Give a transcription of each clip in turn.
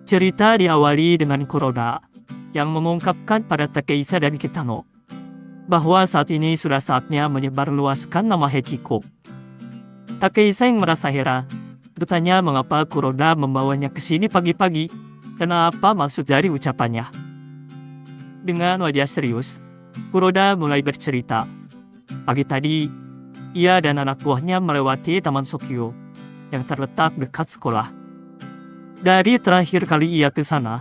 Cerita diawali dengan Kuroda yang mengungkapkan pada Takeisa dan Kitano bahwa saat ini sudah saatnya menyebarluaskan nama Hechiko. Takeisa yang merasa heran bertanya mengapa Kuroda membawanya ke sini pagi-pagi dan apa maksud dari ucapannya. Dengan wajah serius, Kuroda mulai bercerita. Pagi tadi, ia dan anak buahnya melewati Taman Sokyo yang terletak dekat sekolah. Dari terakhir kali ia ke sana,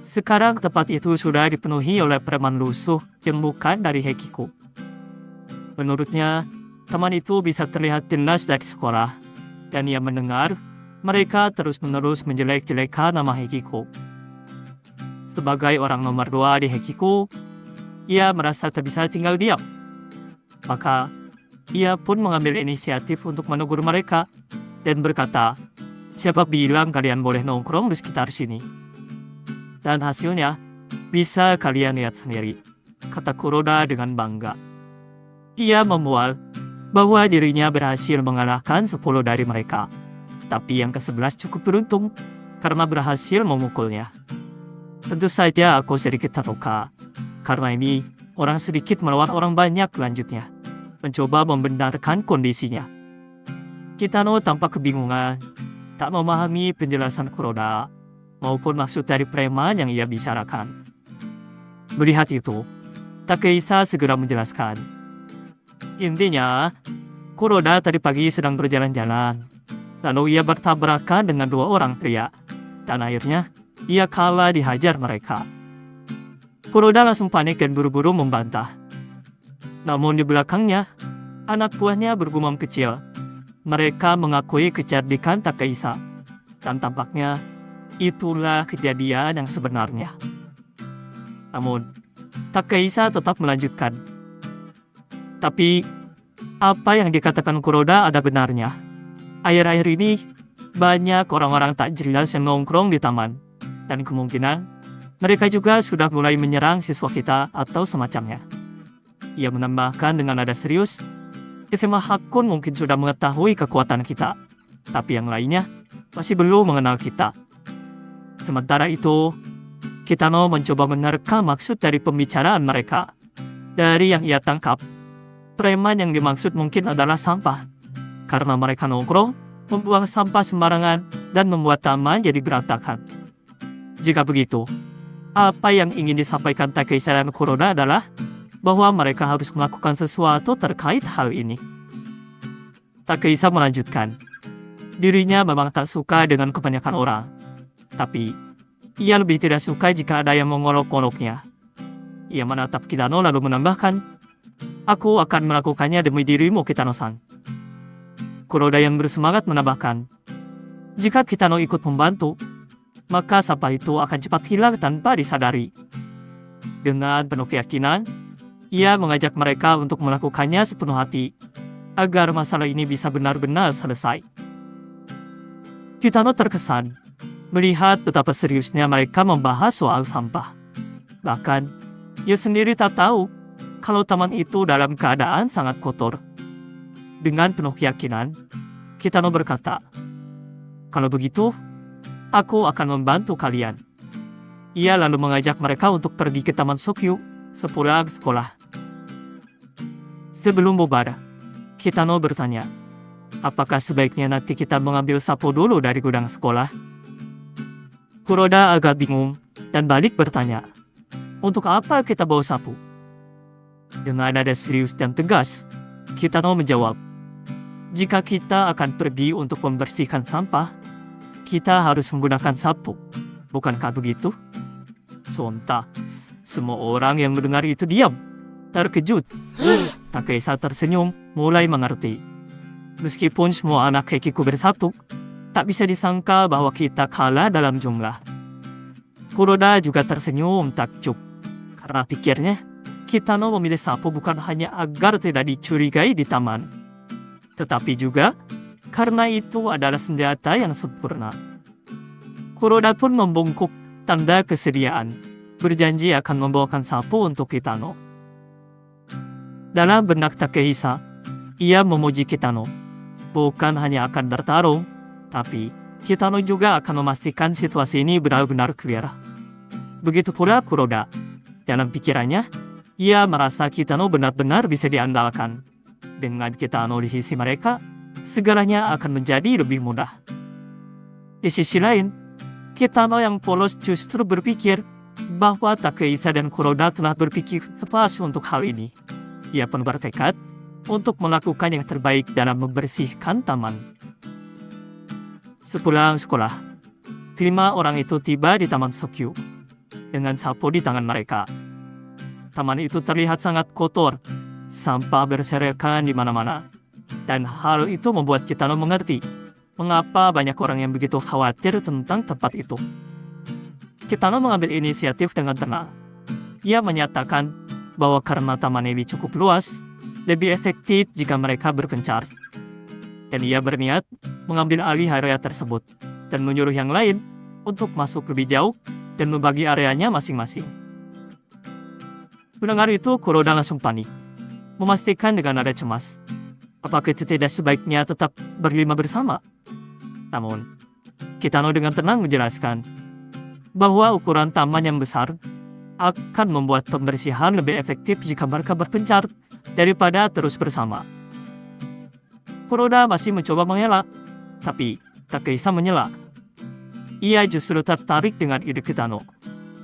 sekarang tempat itu sudah dipenuhi oleh preman lusuh yang bukan dari Hechiko. Menurutnya, taman itu bisa terlihat jelas dari sekolah, dan ia mendengar mereka terus-menerus menjelek-jelekan nama Hechiko. Sebagai orang nomor 2 di Hechiko, ia merasa tak bisa tinggal diam. Maka, ia pun mengambil inisiatif untuk menegur mereka dan berkata, "Siapa bilang kalian boleh nongkrong di sekitar sini? Dan hasilnya, bisa kalian lihat sendiri," kata Kuroda dengan bangga. Ia memual bahwa dirinya berhasil mengalahkan 10 dari mereka. Tapi yang ke-11 cukup beruntung karena berhasil memukulnya. "Tentu saja aku sedikit terluka. Karena ini, orang sedikit melawan orang banyak," lanjutnya, mencoba membenarkan kondisinya. Kitano tampak kebingungan, tak memahami penjelasan Kuroda maupun maksud dari preman yang ia bicarakan. Melihat itu, Takeisa segera menjelaskan. Intinya, Kuroda tadi pagi sedang berjalan-jalan, lalu ia bertabrakan dengan 2 orang pria, dan akhirnya ia kalah dihajar mereka. Kuroda langsung panik dan buru-buru membantah. Namun di belakangnya, anak buahnya bergumam kecil. Mereka mengakui kecerdikan Takeisa, dan tampaknya itulah kejadian yang sebenarnya. Namun, Takeisa tetap melanjutkan. Tapi, apa yang dikatakan Kuroda ada benarnya. Akhir-akhir ini, banyak orang-orang tak jelas yang nongkrong di taman, dan kemungkinan mereka juga sudah mulai menyerang siswa kita atau semacamnya. Ia menambahkan dengan nada serius, SMA Hakun mungkin sudah mengetahui kekuatan kita, tapi yang lainnya masih belum mengenal kita. Sementara itu, Kitano mencoba menerka maksud dari pembicaraan mereka. Dari yang ia tangkap, preman yang dimaksud mungkin adalah sampah, karena mereka nongkrong, membuang sampah sembarangan, dan membuat taman jadi berantakan. Jika begitu, apa yang ingin disampaikan Takeisa dan Kuroda adalah bahwa mereka harus melakukan sesuatu terkait hal ini. Takeisa melanjutkan, dirinya memang tak suka dengan kebanyakan orang, tapi ia lebih tidak suka jika ada yang mengolok-oloknya. Ia menatap Kitano lalu menambahkan, "Aku akan melakukannya demi dirimu, Kitano-san." Kuroda yang bersemangat menambahkan, "Jika Kitano ikut membantu, maka sampah itu akan cepat hilang tanpa disadari." Dengan penuh keyakinan, ia mengajak mereka untuk melakukannya sepenuh hati, agar masalah ini bisa benar-benar selesai. Kitano terkesan melihat betapa seriusnya mereka membahas soal sampah. Bahkan, ia sendiri tak tahu kalau taman itu dalam keadaan sangat kotor. Dengan penuh keyakinan, Kitano berkata, "Kalau begitu, aku akan membantu kalian." Ia lalu mengajak mereka untuk pergi ke Taman Sokyo sepulang sekolah. Sebelum bubar, Kitano bertanya, "Apakah sebaiknya nanti kita mengambil sapu dulu dari gudang sekolah?" Kuroda agak bingung dan balik bertanya, "Untuk apa kita bawa sapu?" Dengan nada serius dan tegas, Kitano menjawab, "Jika kita akan pergi untuk membersihkan sampah, kita harus menggunakan sapu. Bukankah begitu?" Sontak, semua orang yang mendengar itu diam, terkejut. Takeisa tersenyum, mulai mengerti. Meskipun semua anak Hechiko bersatu, tak bisa disangka bahwa kita kalah dalam jumlah. Kuroda juga tersenyum takjub, karena pikirnya, Kitano memilih sapu bukan hanya agar tidak dicurigai di taman, tetapi juga karena itu adalah senjata yang sempurna. Kuroda pun membungkuk tanda kesediaan, berjanji akan membawakan sapu untuk Kitano. Dalam benak Takeisa, ia memuji Kitano, bukan hanya akan bertarung, tapi Kitano juga akan memastikan situasi ini benar-benar clear. Begitu pula Kuroda. Dalam pikirannya, ia merasa Kitano benar-benar bisa diandalkan. Dengan Kitano di sisi mereka, segalanya akan menjadi lebih mudah. Di sisi lain, Kitano yang polos justru berpikir bahwa Takeisa dan Kuroda telah berpikir tepat untuk hal ini. Ia pun bertekad untuk melakukan yang terbaik dalam membersihkan taman. Sepulang sekolah, 5 orang itu tiba di Taman Sokyu dengan sapu di tangan mereka. Taman itu terlihat sangat kotor, sampah berserakan di mana-mana, dan hal itu membuat Kitano mengerti mengapa banyak orang yang begitu khawatir tentang tempat itu. Kitano mengambil inisiatif dengan tenang. Ia menyatakan bahwa karena taman ini cukup luas, lebih efektif jika mereka berpencar. Dan ia berniat mengambil alih area tersebut dan menyuruh yang lain untuk masuk lebih jauh dan membagi areanya masing-masing. Mendengar itu, Kuroda langsung panik, memastikan dengan nada cemas, apakah tidak sebaiknya tetap berlima bersama? Namun, Kitano dengan tenang menjelaskan bahwa ukuran taman yang besar akan membuat pembersihan lebih efektif jika mereka berpencar daripada terus bersama. Kuroda masih mencoba mengelak, tapi Takeisa mengelak. Ia justru tertarik dengan ide Kitano,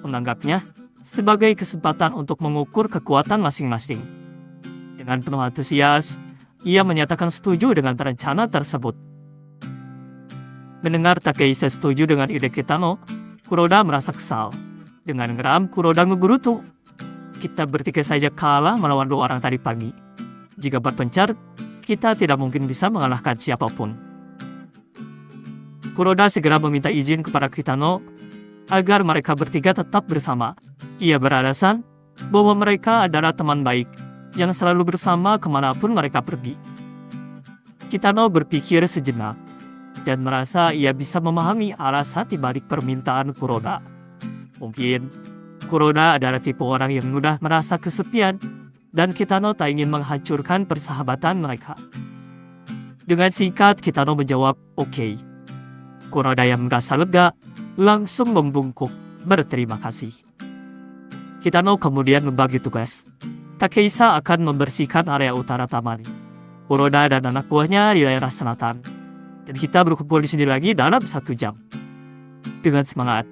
menganggapnya sebagai kesempatan untuk mengukur kekuatan masing-masing. Dengan penuh antusias, ia menyatakan setuju dengan rencana tersebut. Mendengar Takeisa setuju dengan ide Kitano, Kuroda merasa kesal. Dengan geram, Kuroda menggerutu. Kita bertiga saja kalah melawan 2 orang tadi pagi. Jika berpencar, kita tidak mungkin bisa mengalahkan siapapun. Kuroda segera meminta izin kepada Kitano agar mereka bertiga tetap bersama. Ia beralasan bahwa mereka adalah teman baik yang selalu bersama kemanapun mereka pergi. Kitano berpikir sejenak dan merasa ia bisa memahami alasan dibalik permintaan Kuroda. Mungkin Kuroda adalah tipe orang yang mudah merasa kesepian dan Kitano tak ingin menghancurkan persahabatan mereka. Dengan singkat, Kitano menjawab, "Oke." Kuroda yang merasa lega langsung membungkuk berterima kasih. Kitano kemudian membagi tugas. Takeisa akan membersihkan area utara taman. Kuroda dan anak buahnya di daerah selatan. Dan kita berkumpul di sini lagi dalam 1 jam. Dengan semangat,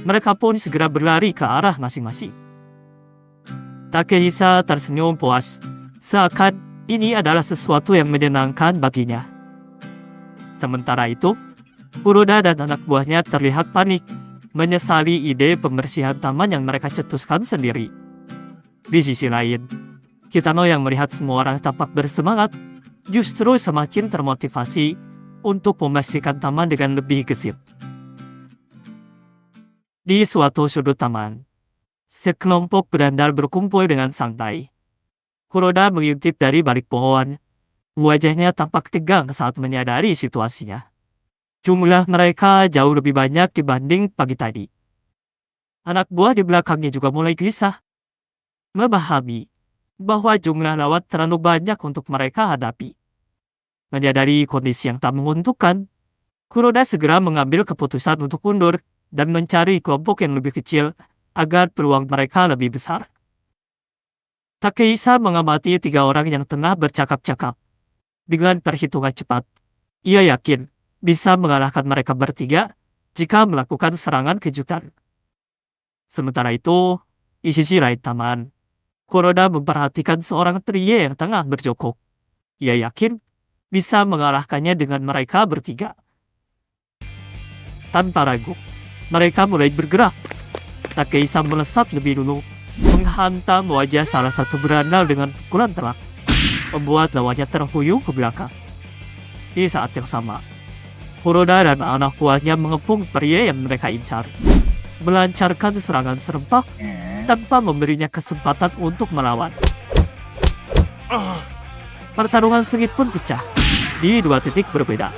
mereka pun segera berlari ke arah masing-masing. Takeisa tersenyum puas, seakan ini adalah sesuatu yang menyenangkan baginya. Sementara itu, Kuroda dan anak buahnya terlihat panik, menyesali ide pembersihan taman yang mereka cetuskan sendiri. Di sisi lain, Kitano yang melihat semua orang tampak bersemangat, justru semakin termotivasi untuk membersihkan taman dengan lebih gesit. Di suatu sudut taman, sekelompok berandal berkumpul dengan santai. Kuroda mengintip dari balik pohon. Wajahnya tampak tegang saat menyadari situasinya. Jumlah mereka jauh lebih banyak dibanding pagi tadi. Anak buah di belakangnya juga mulai gelisah, memahami bahwa jumlah lawan terlalu banyak untuk mereka hadapi. Menyadari kondisi yang tak menguntungkan, Kuroda segera mengambil keputusan untuk mundur dan mencari kelompok yang lebih kecil agar peluang mereka lebih besar. Takeisa mengamati 3 orang yang tengah bercakap-cakap. Dengan perhitungan cepat, ia yakin bisa mengalahkan mereka bertiga jika melakukan serangan kejutan. Sementara itu, di sisi lain taman, Kuroda memperhatikan seorang pria yang tengah berjongkok. Ia yakin bisa mengalahkannya dengan mereka bertiga. Tanpa ragu, mereka mulai bergerak. Takeisa melesat lebih dulu, menghantam wajah salah satu berandal dengan pukulan telak, membuat lawannya terhuyung ke belakang. Di saat yang sama, Kuroda dan anak buahnya mengepung pria yang mereka incar, melancarkan serangan serempak tanpa memberinya kesempatan untuk melawan. Pertarungan sengit pun pecah di 2 titik berbeda.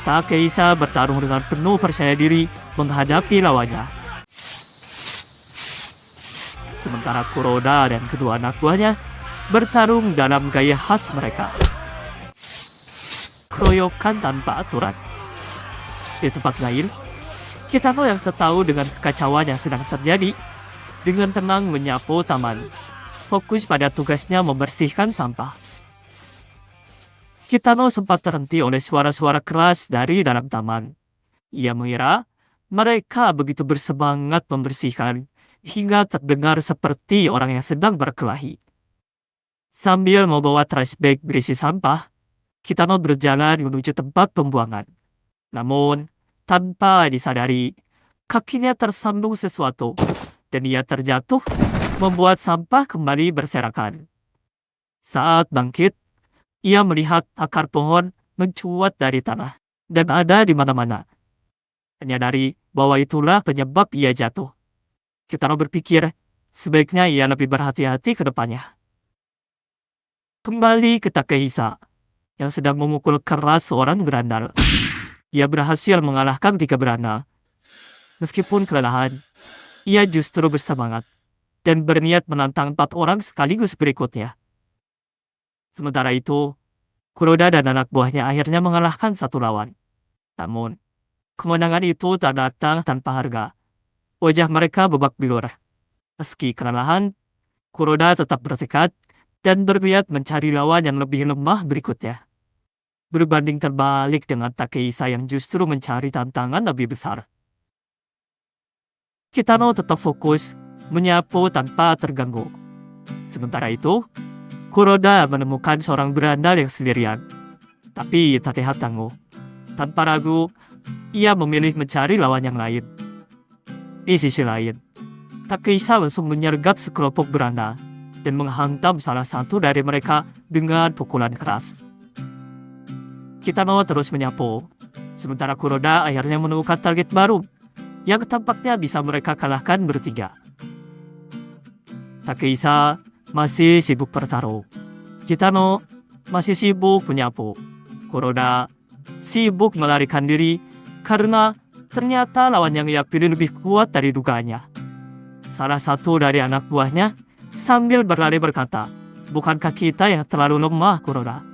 Takeisa bertarung dengan penuh percaya diri menghadapi lawannya. Sementara Kuroda dan kedua anak buahnya bertarung dalam gaya khas mereka. Keroyokan tanpa aturan. Di tempat lain, Kitano yang tahu dengan kekacauan yang sedang terjadi, dengan tenang menyapu taman, fokus pada tugasnya membersihkan sampah. Kitano sempat terhenti oleh suara-suara keras dari dalam taman. Ia mengira mereka begitu bersemangat membersihkan, hingga terdengar seperti orang yang sedang berkelahi. Sambil membawa trash bag berisi sampah, Kitano berjalan menuju tempat pembuangan. Namun, tanpa disadari, kakinya tersandung sesuatu, dan ia terjatuh, membuat sampah kembali berserakan. Saat bangkit, ia melihat akar pohon mencuat dari tanah, dan ada di mana-mana. Menyadari bahwa itulah penyebab ia jatuh. Kitano berpikir, sebaiknya ia lebih berhati-hati ke depannya. Kembali ke Takehisa, yang sedang memukul keras seorang berandal. Ia berhasil mengalahkan 3 berandal. Meskipun kelelahan, ia justru bersemangat dan berniat menantang 4 orang sekaligus berikutnya. Sementara itu, Kuroda dan anak buahnya akhirnya mengalahkan 1 lawan. Namun, kemenangan itu tak datang tanpa harga. Wajah mereka babak belur. Meski kelelahan, Kuroda tetap bertekad dan berniat mencari lawan yang lebih lemah berikutnya. Berbanding terbalik dengan Takehisa yang justru mencari tantangan lebih besar. Kitano tetap fokus menyapu tanpa terganggu. Sementara itu, Kuroda menemukan seorang berandal yang sendirian. Tapi tak terlihat tangguh. Tanpa ragu, ia memilih mencari lawan yang lain. Di sisi lain, Takehisa langsung menyergap sekelompok berandal dan menghantam salah satu dari mereka dengan pukulan keras. Kitano terus menyapu, sementara Kuroda akhirnya menemukan target baru yang tampaknya bisa mereka kalahkan bertiga. Takehisa masih sibuk bertarung. Kitano masih sibuk menyapu. Kuroda sibuk melarikan diri karena ternyata lawan yang ia pilih lebih kuat dari dugaannya. Salah satu dari anak buahnya sambil berlari berkata, "Bukankah kita yang terlalu lemah, Kuroda?"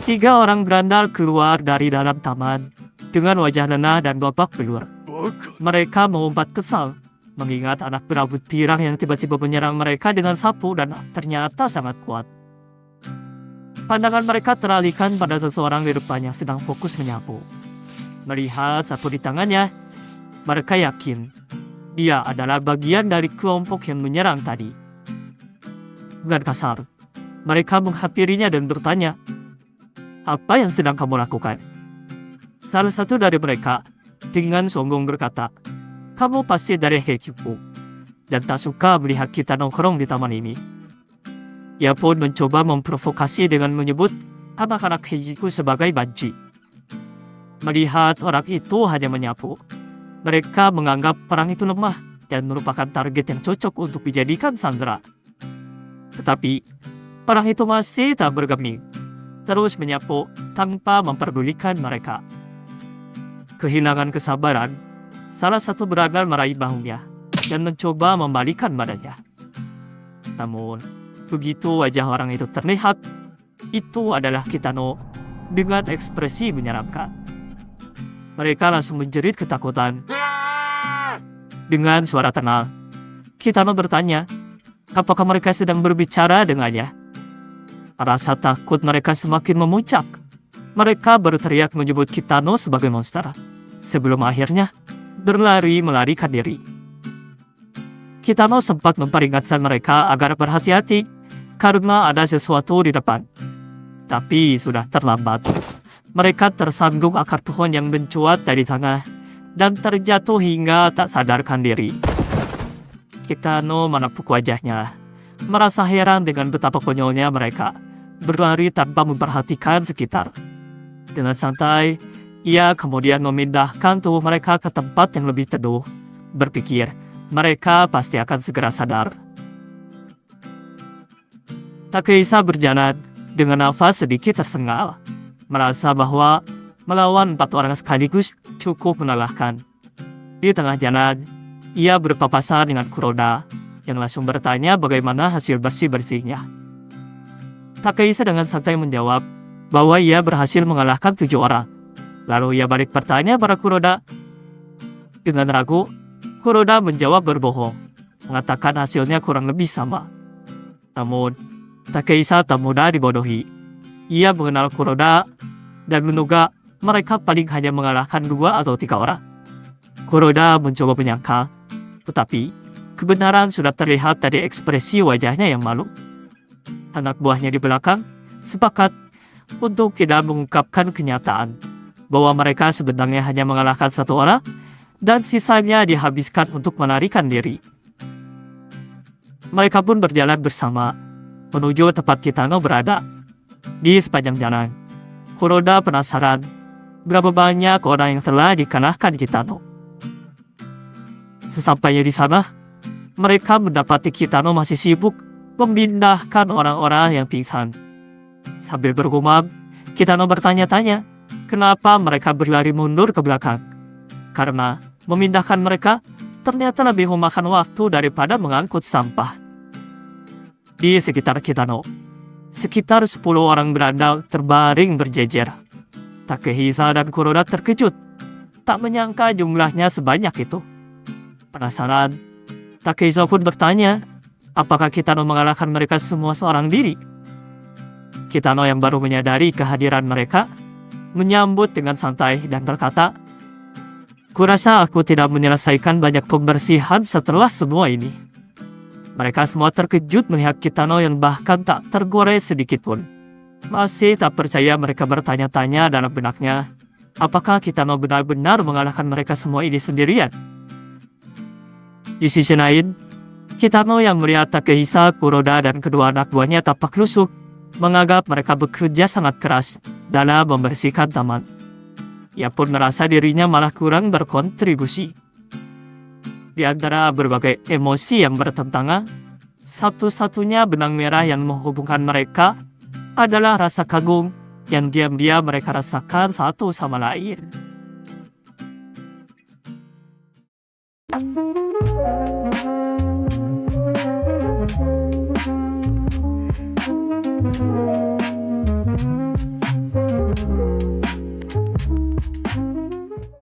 3 orang berandal keluar dari dalam taman dengan wajah lelah dan babak belur. Mereka mengumpat kesal, mengingat anak berambut pirang yang tiba-tiba menyerang mereka dengan sapu dan ternyata sangat kuat. Pandangan mereka teralihkan pada seseorang di depannya sedang fokus menyapu. Melihat sapu di tangannya, mereka yakin dia adalah bagian dari kelompok yang menyerang tadi. Dengan kasar, mereka menghampirinya dan bertanya, "Apa yang sedang kamu lakukan?" Salah satu dari mereka dengan sombong berkata, "Kamu pasti dari Heikiku dan tak suka melihat kita nongkrong di taman ini." Ia pun mencoba memprovokasi dengan menyebut anak-anak Heikiku sebagai banci. Melihat orang itu hanya menyapu, mereka menganggap orang itu lemah dan merupakan target yang cocok untuk dijadikan sandera. Tetapi, orang itu masih tak bergeming, terus menyapu tanpa memperdulikan mereka. Kehilangan kesabaran, salah satu berandal meraih bahunya dan mencoba membalikan badannya. Namun, begitu wajah orang itu terlihat, itu adalah Kitano dengan ekspresi menyeramkan. Mereka langsung menjerit ketakutan. Dengan suara tenang, Kitano bertanya, apakah mereka sedang berbicara dengannya? Rasa takut mereka semakin memuncak. Mereka berteriak menyebut Kitano sebagai monster, sebelum akhirnya berlari melarikan diri. Kitano sempat memperingatkan mereka agar berhati-hati karena ada sesuatu di depan. Tapi sudah terlambat. Mereka tersandung akar pohon yang mencuat dari tanah dan terjatuh hingga tak sadarkan diri. Kitano menepuk wajahnya, merasa heran dengan betapa konyolnya mereka berlari tanpa memperhatikan sekitar. Dengan santai, ia kemudian memindahkan tubuh mereka ke tempat yang lebih teduh, berpikir mereka pasti akan segera sadar. Takehisa berjalan dengan nafas sedikit tersengal, merasa bahwa melawan 4 orang sekaligus cukup melelahkan. Di tengah jalan, ia berpapasan dengan Kuroda yang langsung bertanya bagaimana hasil bersih-bersihnya. Takehisa dengan santai menjawab bahwa ia berhasil mengalahkan 7 orang Lalu ia balik bertanya pada Kuroda. Dengan ragu, Kuroda menjawab berbohong, mengatakan hasilnya kurang lebih sama. Namun, Takeisa tak mudah dibodohi. Ia mengenal Kuroda dan menduga mereka paling hanya mengalahkan 2 atau 3 orang. Kuroda mencoba menyangkal, tetapi kebenaran sudah terlihat dari ekspresi wajahnya yang malu. Anak buahnya di belakang sepakat untuk tidak mengungkapkan kenyataan bahwa mereka sebenarnya hanya mengalahkan 1 orang dan sisanya dihabiskan untuk melarikan diri. Mereka pun berjalan bersama menuju tempat Kitano berada. Di sepanjang jalan, Kuroda penasaran berapa banyak orang yang telah dikalahkan Kitano. Sesampainya di sana, mereka mendapati Kitano masih sibuk memindahkan orang-orang yang pingsan. Sambil bergumam, Kitano bertanya-tanya kenapa mereka berlari mundur ke belakang. Karena memindahkan mereka ternyata lebih memakan waktu daripada mengangkut sampah. Di sekitar Kitano, sekitar 10 orang berandal terbaring berjejer. Takehisa dan Kuroda terkejut, tak menyangka jumlahnya sebanyak itu. Penasaran, Takehisa pun bertanya, apakah Kitano mengalahkan mereka semua seorang diri? Kitano yang baru menyadari kehadiran mereka, menyambut dengan santai dan berkata, "Kurasa aku tidak menyelesaikan banyak pembersihan setelah semua ini." Mereka semua terkejut melihat Kitano yang bahkan tak tergores sedikit pun. Masih tak percaya mereka bertanya-tanya dalam benaknya, apakah Kitano benar-benar mengalahkan mereka semua ini sendirian? Di sisi lain, Kitano yang melihat Takehisa, Kuroda, dan kedua anak buahnya tampak lusuh, menganggap mereka bekerja sangat keras dalam membersihkan taman. Ia pun merasa dirinya malah kurang berkontribusi. Di antara berbagai emosi yang bertentangan, satu-satunya benang merah yang menghubungkan mereka adalah rasa kagum yang diam-diam mereka rasakan satu sama lain.